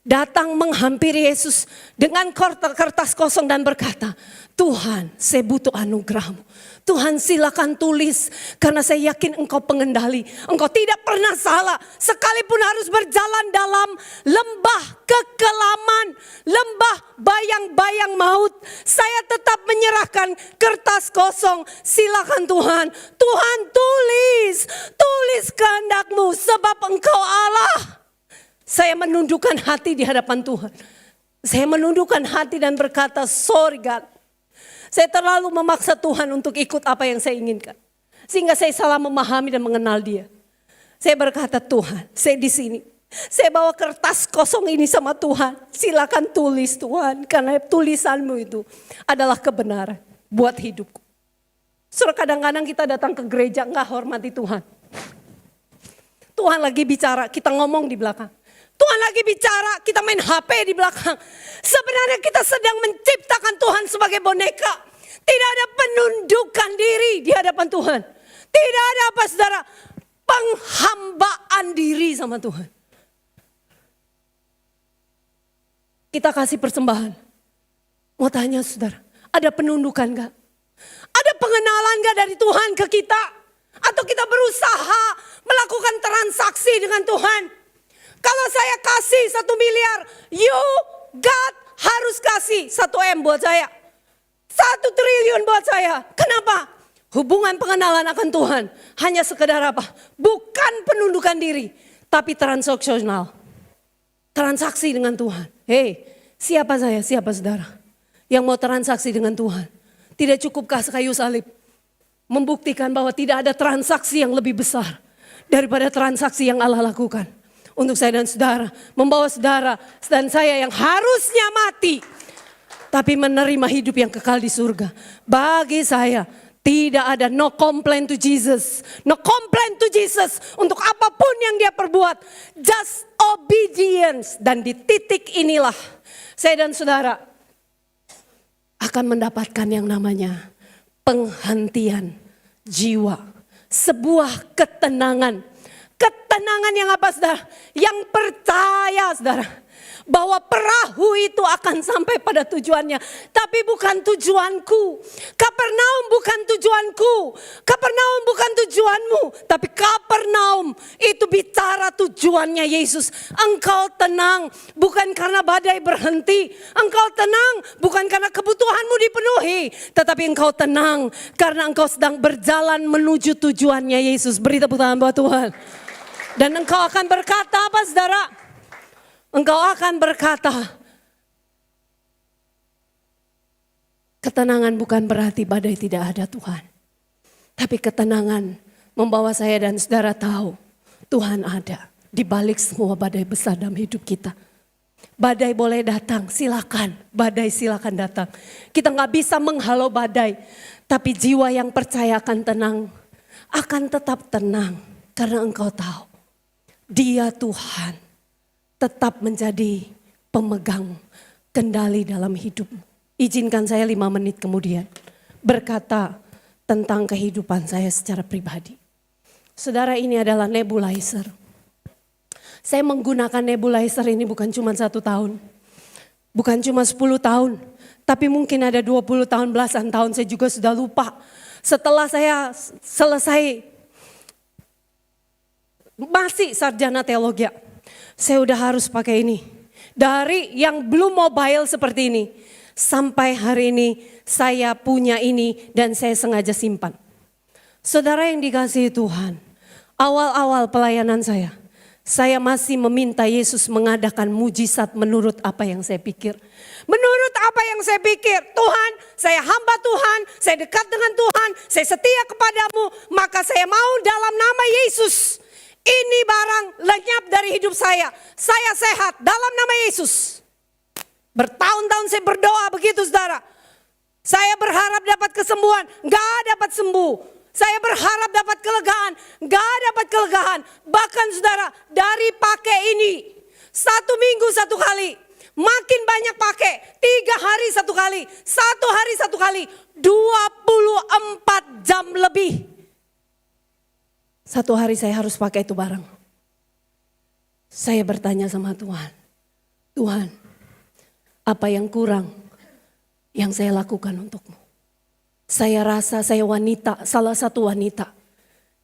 Datang menghampiri Yesus dengan kertas kosong dan berkata, Tuhan, saya butuh anugerah-Mu. Tuhan silakan tulis karena saya yakin engkau pengendali. Engkau tidak pernah salah sekalipun harus berjalan dalam lembah kekelaman, lembah bayang-bayang maut. Saya tetap menyerahkan kertas kosong. Silakan Tuhan. Tuhan tulis kehendak-Mu sebab engkau Allah. Saya menundukkan hati di hadapan Tuhan. Saya menundukkan hati dan berkata, sorry God. Saya terlalu memaksa Tuhan untuk ikut apa yang saya inginkan. Sehingga saya salah memahami dan mengenal Dia. Saya berkata, Tuhan, saya di sini. Saya bawa kertas kosong ini sama Tuhan. Silakan tulis Tuhan. Karena tulisan-Mu itu adalah kebenaran buat hidupku. Saudara, kadang-kadang kita datang ke gereja enggak hormati Tuhan. Tuhan lagi bicara, kita ngomong di belakang. Tuhan lagi bicara, kita main HP di belakang. Sebenarnya kita sedang menciptakan Tuhan sebagai boneka. Tidak ada penundukan diri di hadapan Tuhan. Tidak ada apa saudara, penghambaan diri sama Tuhan. Kita kasih persembahan. Mau tanya saudara, ada penundukan gak? Ada pengenalan gak dari Tuhan ke kita? Atau kita berusaha melakukan transaksi dengan Tuhan? Kalau saya kasih 1 miliar, God harus kasih 1 M buat saya. 1 triliun buat saya. Kenapa? Hubungan pengenalan akan Tuhan hanya sekedar apa? Bukan penundukan diri, tapi transaksional. Transaksi dengan Tuhan. Hei, siapa saya, siapa saudara yang mau transaksi dengan Tuhan? Tidak cukupkah kayu salib membuktikan bahwa tidak ada transaksi yang lebih besar daripada transaksi yang Allah lakukan untuk saya dan saudara, membawa saudara dan saya yang harusnya mati, tapi menerima hidup yang kekal di surga. Bagi saya tidak ada no complaint to Jesus. No complaint to Jesus untuk apapun yang dia perbuat. Just obedience. Dan di titik inilah saya dan saudara akan mendapatkan yang namanya penghentian jiwa. Sebuah ketenangan. Ketenangan yang apa saudara? Yang percaya saudara bahwa perahu itu akan sampai pada tujuannya. Tapi bukan tujuanku. Kapernaum bukan tujuanku. Kapernaum bukan tujuanmu. Tapi Kapernaum itu bicara tujuannya Yesus. Engkau tenang bukan karena badai berhenti. Engkau tenang bukan karena kebutuhanmu dipenuhi. Tetapi engkau tenang karena engkau sedang berjalan menuju tujuannya Yesus. Beri tepuk tangan buat Tuhan. Dan engkau akan berkata apa saudara? Engkau akan berkata, ketenangan bukan berarti badai tidak ada Tuhan. Tapi ketenangan membawa saya dan saudara tahu Tuhan ada di balik semua badai besar dalam hidup kita. Badai boleh datang, silakan. Badai silakan datang. Kita nggak bisa menghalau badai. Tapi jiwa yang percaya akan tenang, akan tetap tenang. Karena engkau tahu, Dia Tuhan tetap menjadi pemegang kendali dalam hidupmu. Izinkan saya 5 menit kemudian berkata tentang kehidupan saya secara pribadi. Saudara, ini adalah nebulizer. Saya menggunakan nebulizer ini bukan cuma 1 tahun. Bukan cuma 10 tahun. Tapi mungkin ada 20 tahun, belasan tahun, saya juga sudah lupa. Setelah saya selesai masih sarjana teologi, saya udah harus pakai ini. Dari yang belum mobile seperti ini, sampai hari ini saya punya ini dan saya sengaja simpan. Saudara yang dikasihi Tuhan, awal-awal pelayanan saya masih meminta Yesus mengadakan mujizat menurut apa yang saya pikir. Menurut apa yang saya pikir, Tuhan, saya hamba Tuhan, saya dekat dengan Tuhan, saya setia kepadamu, maka saya mau dalam nama Yesus. Ini barang lenyap dari hidup saya. Saya sehat dalam nama Yesus. Bertahun-tahun saya berdoa begitu saudara. Saya berharap dapat kesembuhan, gak dapat sembuh. Saya berharap dapat kelegaan, gak dapat kelegaan. Bahkan saudara, dari pakai ini 1 minggu 1 kali, makin banyak pakai 3 hari 1 kali, 1 hari 1 kali, 24 jam lebih. 1 hari saya harus pakai itu barang. Saya bertanya sama Tuhan, Tuhan, apa yang kurang yang saya lakukan untukmu? Saya rasa saya wanita, salah satu wanita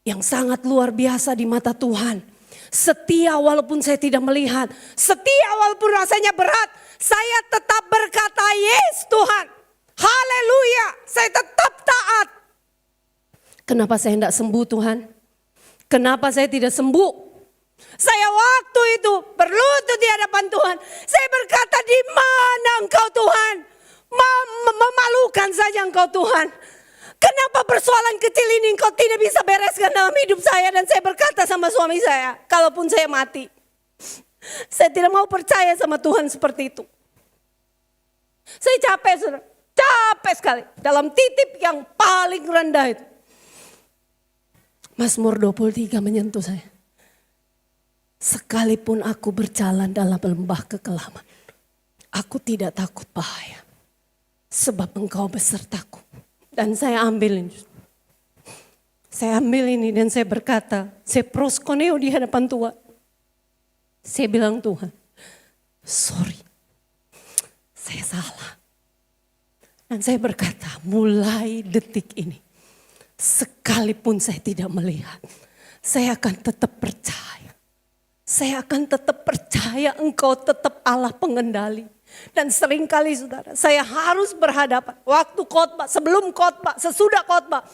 yang sangat luar biasa di mata Tuhan. Setia walaupun saya tidak melihat, setia walaupun rasanya berat, saya tetap berkata, yes Tuhan, haleluya, saya tetap taat. Kenapa saya tidak sembuh Tuhan? Kenapa saya tidak sembuh? Saya waktu itu berlutut di hadapan Tuhan. Saya berkata, di mana engkau Tuhan? Memalukan saja engkau Tuhan. Kenapa persoalan kecil ini engkau tidak bisa bereskan dalam hidup saya? Dan saya berkata sama suami saya, kalaupun saya mati, saya tidak mau percaya sama Tuhan seperti itu. Saya capek, saudara. Capek sekali. Dalam titik yang paling rendah itu. Mazmur 23 menyentuh saya. Sekalipun aku berjalan dalam lembah kekelaman, aku tidak takut bahaya. Sebab engkau besertaku. Dan saya ambil ini. Saya ambil ini dan saya berkata, saya proskoneo di hadapan Tuhan. Saya bilang, Tuhan, sorry, saya salah. Dan saya berkata, mulai detik ini, Sekalipun saya tidak melihat, saya akan tetap percaya. Saya akan tetap percaya Engkau tetap Allah pengendali. Dan seringkali saudara, saya harus berhadapan. Waktu khotbah, sebelum khotbah, sesudah khotbah.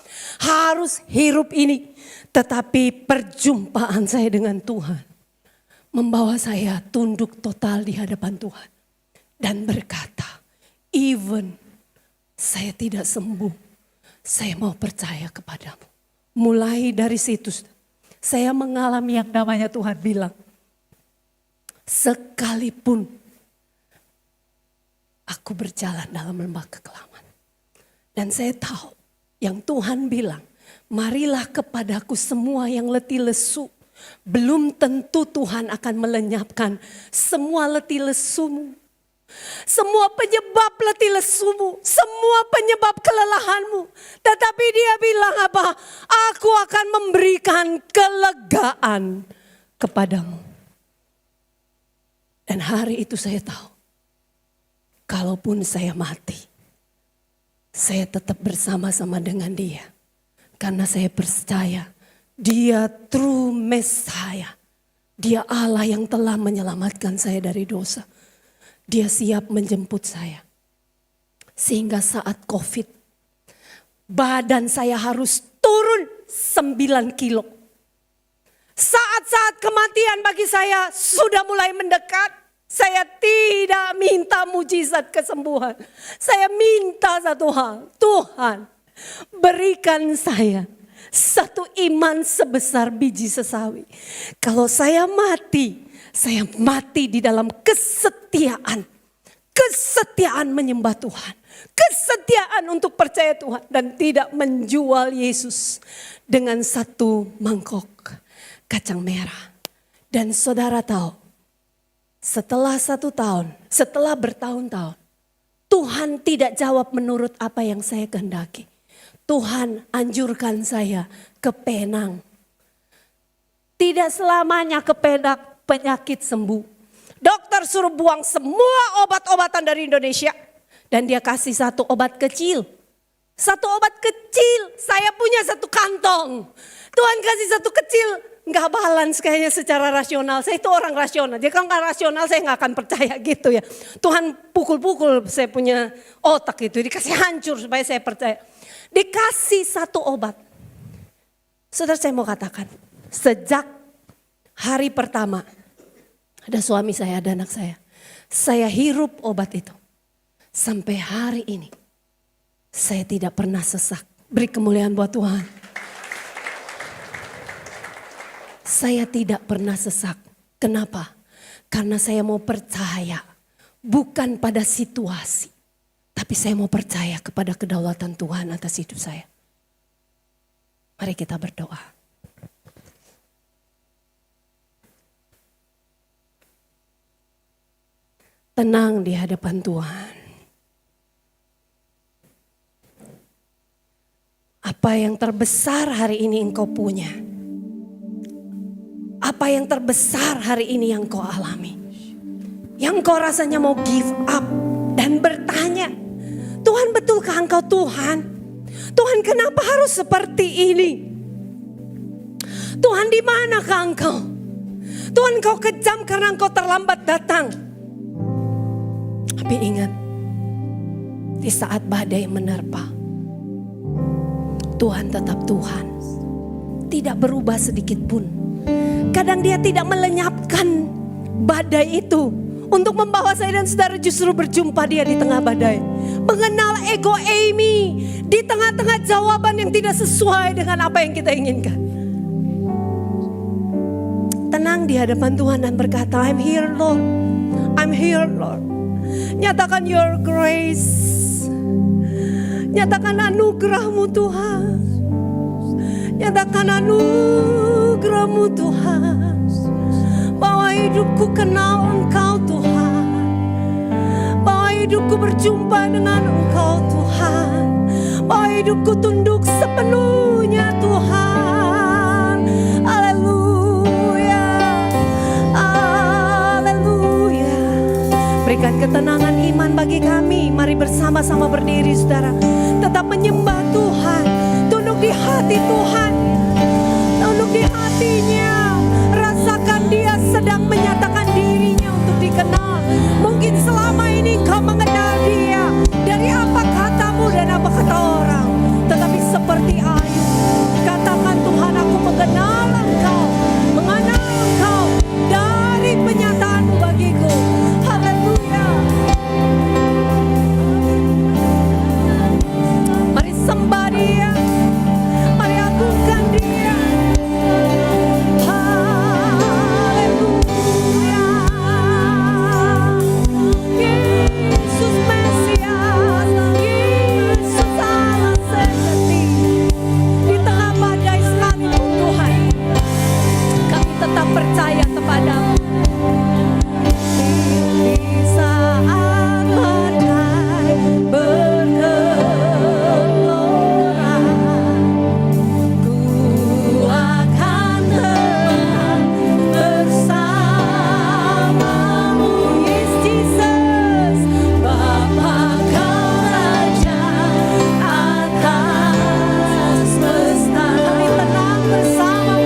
Harus hirup ini. Tetapi perjumpaan saya dengan Tuhan membawa saya tunduk total di hadapan Tuhan. Dan berkata, even saya tidak sembuh, saya mau percaya kepadamu. Mulai dari situ, saya mengalami yang namanya Tuhan bilang, sekalipun aku berjalan dalam lembah kekelaman. Dan saya tahu yang Tuhan bilang, marilah kepadaku semua yang letih lesu. Belum tentu Tuhan akan melenyapkan semua letih lesumu. Semua penyebab letih lesumu, semua penyebab kelelahanmu. Tetapi dia bilang apa? Aku akan memberikan kelegaan kepadamu. Dan hari itu saya tahu, kalaupun saya mati, saya tetap bersama-sama dengan dia. Karena saya percaya dia true Messiah. Dia Allah yang telah menyelamatkan saya dari dosa. Dia siap menjemput saya. Sehingga saat COVID, badan saya harus turun 9 kilo. Saat-saat kematian bagi saya sudah mulai mendekat. Saya tidak minta mujizat kesembuhan. Saya minta satu hal. Tuhan, berikan saya satu iman sebesar biji sesawi. Kalau saya mati di dalam kesetiaan. Kesetiaan menyembah Tuhan. Kesetiaan untuk percaya Tuhan. Dan tidak menjual Yesus dengan satu mangkok kacang merah. Dan saudara tahu, setelah 1 tahun, setelah bertahun-tahun, Tuhan tidak jawab menurut apa yang saya kehendaki. Tuhan anjurkan saya ke Penang. Tidak selamanya ke Penang penyakit sembuh. Dokter suruh buang semua obat-obatan dari Indonesia. Dan dia kasih satu obat kecil. Satu obat kecil, saya punya satu kantong. Tuhan kasih satu kecil, nggak balance kayaknya secara rasional. Saya itu orang rasional, jadi kalau nggak rasional saya nggak akan percaya gitu ya. Tuhan pukul-pukul saya punya otak itu, dikasih hancur supaya saya percaya. Dikasih satu obat. Saudara, saya mau katakan, sejak hari pertama, ada suami saya, ada anak saya hirup obat itu. Sampai hari ini, saya tidak pernah sesak. Beri kemuliaan buat Tuhan. Saya tidak pernah sesak. Kenapa? Karena saya mau percaya bukan pada situasi. Tapi saya mau percaya kepada kedaulatan Tuhan atas hidup saya. Mari kita berdoa. Tenang di hadapan Tuhan. Apa yang terbesar hari ini engkau punya? Apa yang terbesar hari ini yang kau alami? Yang kau rasanya mau give up dan bertanya, Tuhan betulkah engkau Tuhan? Tuhan kenapa harus seperti ini? Tuhan di manakah engkau? Tuhan engkau kejam karena engkau terlambat datang. Tapi ingat, di saat badai menerpa, Tuhan tetap Tuhan. Tidak berubah sedikit pun. Kadang dia tidak melenyapkan badai itu untuk membawa saya dan saudara justru berjumpa dia di tengah badai. Mengenal ego Amy di tengah-tengah jawaban yang tidak sesuai dengan apa yang kita inginkan. Tenang di hadapan Tuhan dan berkata, I'm here Lord, I'm here Lord. Nyatakan your grace. Nyatakan anugerah-Mu Tuhan. Nyatakan anugerah-Mu Tuhan. Bahwa hidupku kenal Engkau Tuhan. Bahwa hidupku berjumpa dengan Engkau Tuhan. Bahwa hidupku tunduk sepenuhnya Tuhan. Haleluya. Haleluya. Berikan ketenangan iman bagi kami. Mari bersama-sama berdiri saudara. Tetap menyembah Tuhan. Tunduk di hati hati Tuhan. Duduk di hatinya, rasakan dia sedang menyatakan dirinya untuk dikenal. Mungkin selama ini kau mengenal dia dari apa katamu dan apa kata orang. Tetapi seperti Ayub, katakan Tuhan, aku mengenal Engkau dari penyataan-Mu bagiku. Haleluya. Mari sembah dia, mari agungkan dia. Haleluya. Yesus Mesias, Yesus Allah sejati. Di tengah badai sekalipun Tuhan, kami tetap percaya kepadamu. Di saat badai bergelora, ku akan tenang bersamamu. Yes Jesus, Bapa Kau Raja atas semesta. Kami tenang bersamamu.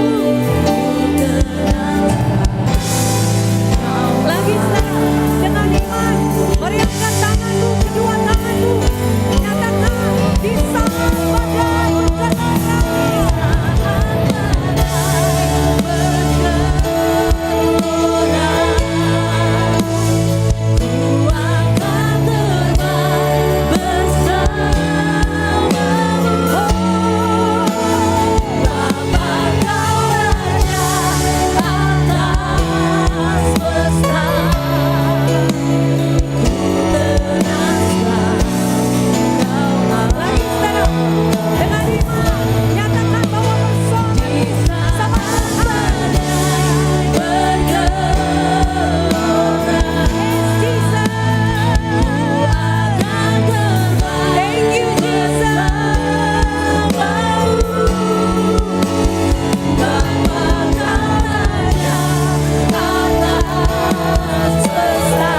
Lagi saudara, dengan iman, mari angkat tanganmu, kedua tanganmu, nyatakan di saat badai bergelora, ku akan terbang bersamamu. Bapa Kau Raja atas semesta. Lagi saudara, dengan iman, nyatakan bahwa bersama sama Tuhan. Jesus, thank you Jesus. Bapa Kau Raja atas semesta.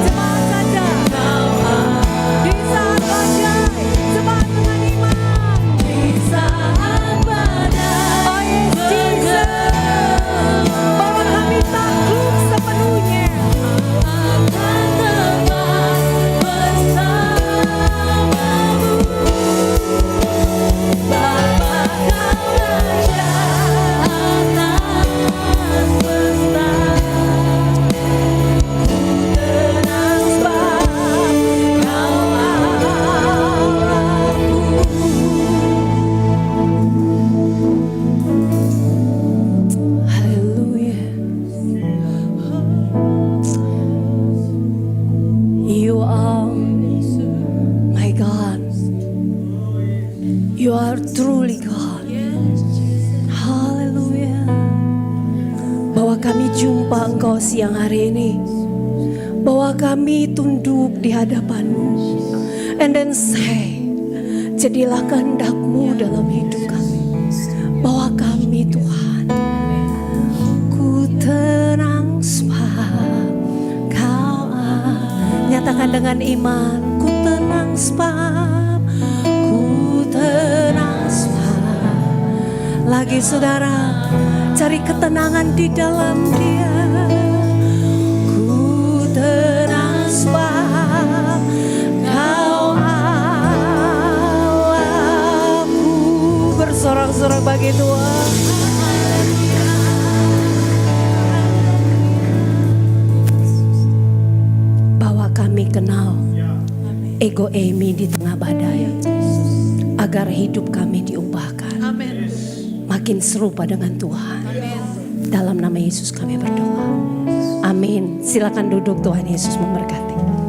Jemaat saja, di saat badai, jemaat dengan iman. Di saat badai, oh yes Jesus, bahwa kami takluk sepenuhnya. Akan terbang bersamamu. Bapa Kau Raja atas semesta. Tenang sebab Kau Allahku. Haleluya. You are my God. You are truly God. Haleluya. Bahwa kami jumpa Engkau siang hari ini, bahwa kami tunduk di hadapan-Mu, and then say, jadilah kehendak-Mu dalam hidup kami. Bahwa kami Tuhan, ku tenang sebab Kau nyatakan dengan iman, ku tenang sebab, ku tenang sebab. Lagi saudara, cari ketenangan di dalam Dia. Ku tenang sebab Kau Allahku. Bersorak-sorak bagi Tuhan. Bahwa kami kenal ego Amy di tengah badai, agar hidup kami diubahkan. Makin serupa dengan Tuhan. Dalam nama Yesus kami berdoa. Amin. Silakan duduk, Tuhan Yesus memberkati.